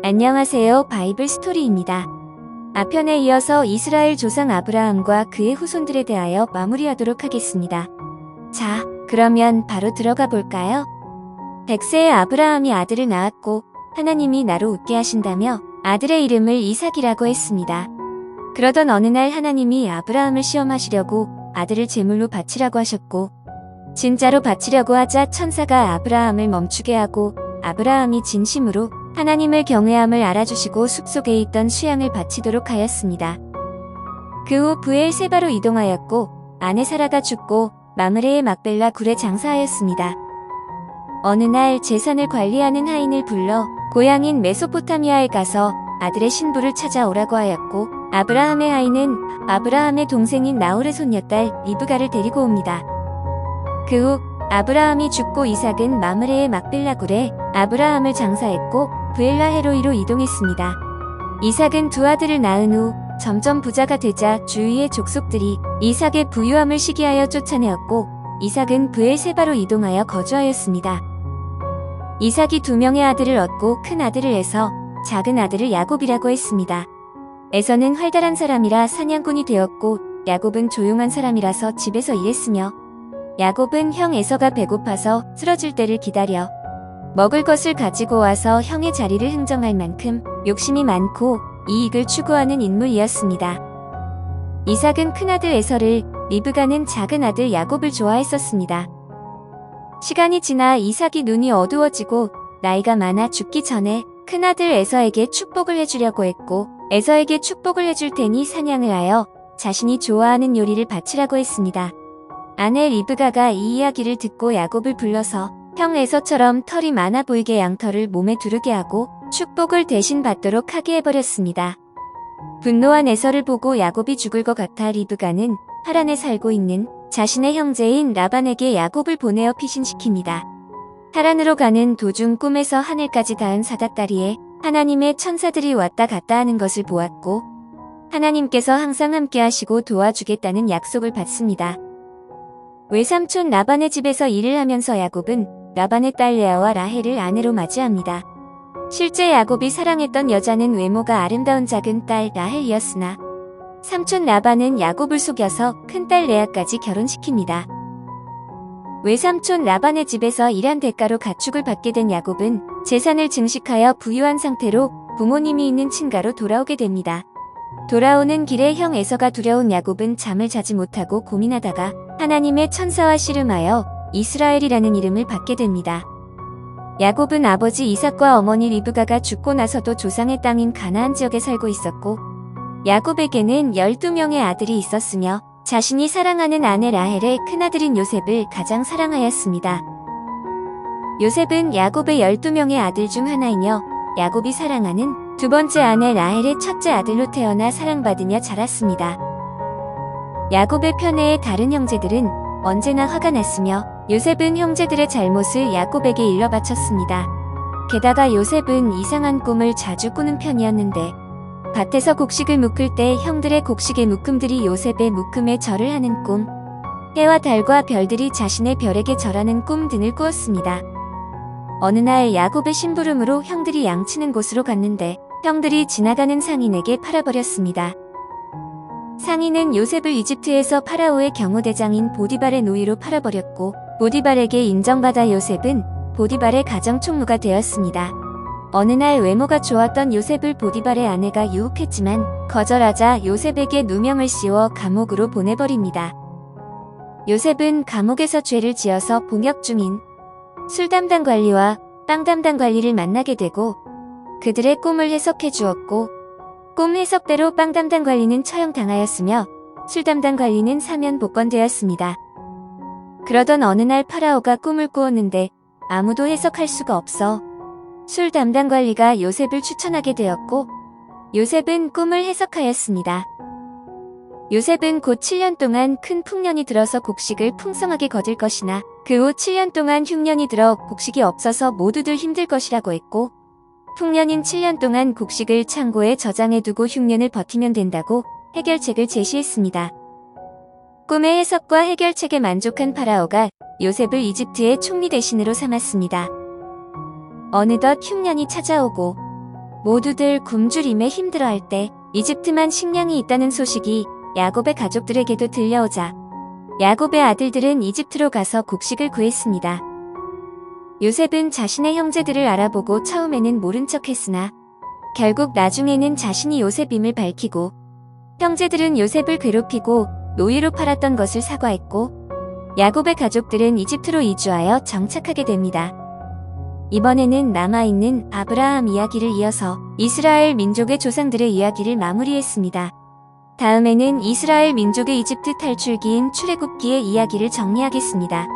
안녕하세요. 바이블 스토리입니다. 앞편에 이어서 이스라엘 조상 아브라함과 그의 후손들에 대하여 마무리하도록 하겠습니다. 자, 그러면 바로 들어가 볼까요? 100세의 아브라함이 아들을 낳았고 하나님이 나로 웃게 하신다며 아들의 이름을 이삭이라고 했습니다. 그러던 어느 날 하나님이 아브라함을 시험하시려고 아들을 제물로 바치라고 하셨고 진짜로 바치려고 하자 천사가 아브라함을 멈추게 하고 아브라함이 진심으로 하나님을 경외함을 알아주시고 숲속에 있던 수양을 바치도록 하였습니다. 그 후 브엘세바로 이동하였고 아내 사라가 죽고 마므레의 막벨라 굴에 장사하였습니다. 어느 날 재산을 관리하는 하인을 불러 고향인 메소포타미아에 가서 아들의 신부를 찾아오라고 하였고 아브라함의 하인은 아브라함의 동생인 나홀의 손녀딸 리브가를 데리고 옵니다. 그 후 아브라함이 죽고 이삭은 마므레의 막벨라 굴에 아브라함을 장사했고 브엘라헤로이로 이동했습니다. 이삭은 두 아들을 낳은 후 점점 부자가 되자 주위의 족속들이 이삭의 부유함을 시기하여 쫓아내었고 이삭은 브엘세바로 이동하여 거주하였습니다. 이삭이 두 명의 아들을 얻고 큰 아들을 에서, 작은 아들을 야곱이라고 했습니다. 에서는 활달한 사람이라 사냥꾼이 되었고 야곱은 조용한 사람이라서 집에서 일했으며 야곱은 형 에서가 배고파서 쓰러질 때를 기다려 먹을 것을 가지고 와서 형의 자리를 흥정할 만큼 욕심이 많고 이익을 추구하는 인물이었습니다. 이삭은 큰아들 에서를, 리브가는 작은 아들 야곱을 좋아했었습니다. 시간이 지나 이삭이 눈이 어두워지고 나이가 많아 죽기 전에 큰아들 에서에게 축복을 해주려고 했고 에서에게 축복을 해줄 테니 사냥을 하여 자신이 좋아하는 요리를 바치라고 했습니다. 아내 리브가가 이 이야기를 듣고 야곱을 불러서 형 에서처럼 털이 많아 보이게 양털을 몸에 두르게 하고 축복을 대신 받도록 하게 해버렸습니다. 분노한 에서를 보고 야곱이 죽을 것 같아 리브가는 하란에 살고 있는 자신의 형제인 라반에게 야곱을 보내어 피신시킵니다. 하란으로 가는 도중 꿈에서 하늘까지 닿은 사닥다리에 하나님의 천사들이 왔다 갔다 하는 것을 보았고 하나님께서 항상 함께 하시고 도와주겠다는 약속을 받습니다. 외삼촌 라반의 집에서 일을 하면서 야곱은 라반의 딸 레아와 라헬을 아내로 맞이합니다. 실제 야곱이 사랑했던 여자는 외모가 아름다운 작은 딸 라헬이었으나 삼촌 라반은 야곱을 속여서 큰딸 레아까지 결혼시킵니다. 외삼촌 라반의 집에서 일한 대가로 가축을 받게 된 야곱은 재산을 증식하여 부유한 상태로 부모님이 있는 친가로 돌아오게 됩니다. 돌아오는 길에 형 에서가 두려운 야곱은 잠을 자지 못하고 고민하다가 하나님의 천사와 씨름하여 이스라엘이라는 이름을 받게 됩니다. 야곱은 아버지 이삭과 어머니 리브가가 죽고 나서도 조상의 땅인 가나안 지역에 살고 있었고 야곱에게는 12명의 아들이 있었으며 자신이 사랑하는 아내 라헬의 큰아들인 요셉을 가장 사랑하였습니다. 요셉은 야곱의 12명의 아들 중 하나이며 야곱이 사랑하는 두 번째 아내 라헬의 첫째 아들로 태어나 사랑받으며 자랐습니다. 야곱의 편애에 다른 형제들은 언제나 화가 났으며 요셉은 형제들의 잘못을 야곱에게 일러 바쳤습니다. 게다가 요셉은 이상한 꿈을 자주 꾸는 편이었는데 밭에서 곡식을 묶을 때 형들의 곡식의 묶음들이 요셉의 묶음에 절을 하는 꿈, 해와 달과 별들이 자신의 별에게 절하는 꿈 등을 꾸었습니다. 어느 날 야곱의 심부름으로 형들이 양치는 곳으로 갔는데 형들이 지나가는 상인에게 팔아버렸습니다. 상인은 요셉을 이집트에서 파라오의 경호대장인 보디발의 노예로 팔아버렸고 보디발에게 인정받아 요셉은 보디발의 가정 총무가 되었습니다. 어느 날 외모가 좋았던 요셉을 보디발의 아내가 유혹했지만 거절하자 요셉에게 누명을 씌워 감옥으로 보내버립니다. 요셉은 감옥에서 죄를 지어서 봉역 중인 술 담당 관리와 빵 담당 관리를 만나게 되고 그들의 꿈을 해석해 주었고 꿈 해석대로 빵 담당 관리는 처형당하였으며 술 담당 관리는 사면 복권되었습니다. 그러던 어느 날 파라오가 꿈을 꾸었는데 아무도 해석할 수가 없어 술 담당 관리가 요셉을 추천하게 되었고 요셉은 꿈을 해석하였습니다. 요셉은 곧 7년 동안 큰 풍년이 들어서 곡식을 풍성하게 거둘 것이나 그 후 7년 동안 흉년이 들어 곡식이 없어서 모두들 힘들 것이라고 했고 풍년인 7년 동안 곡식을 창고에 저장해두고 흉년을 버티면 된다고 해결책을 제시했습니다. 꿈의 해석과 해결책에 만족한 파라오가 요셉을 이집트의 총리 대신으로 삼았습니다. 어느덧 흉년이 찾아오고 모두들 굶주림에 힘들어할 때 이집트만 식량이 있다는 소식이 야곱의 가족들에게도 들려오자 야곱의 아들들은 이집트로 가서 곡식을 구했습니다. 요셉은 자신의 형제들을 알아보고 처음에는 모른 척했으나 결국 나중에는 자신이 요셉임을 밝히고 형제들은 요셉을 괴롭히고 노예로 팔았던 것을 사과했고 야곱의 가족들은 이집트로 이주하여 정착하게 됩니다. 이번에는 남아있는 아브라함 이야기를 이어서 이스라엘 민족의 조상들의 이야기를 마무리했습니다. 다음에는 이스라엘 민족의 이집트 탈출기인 출애굽기의 이야기를 정리하겠습니다.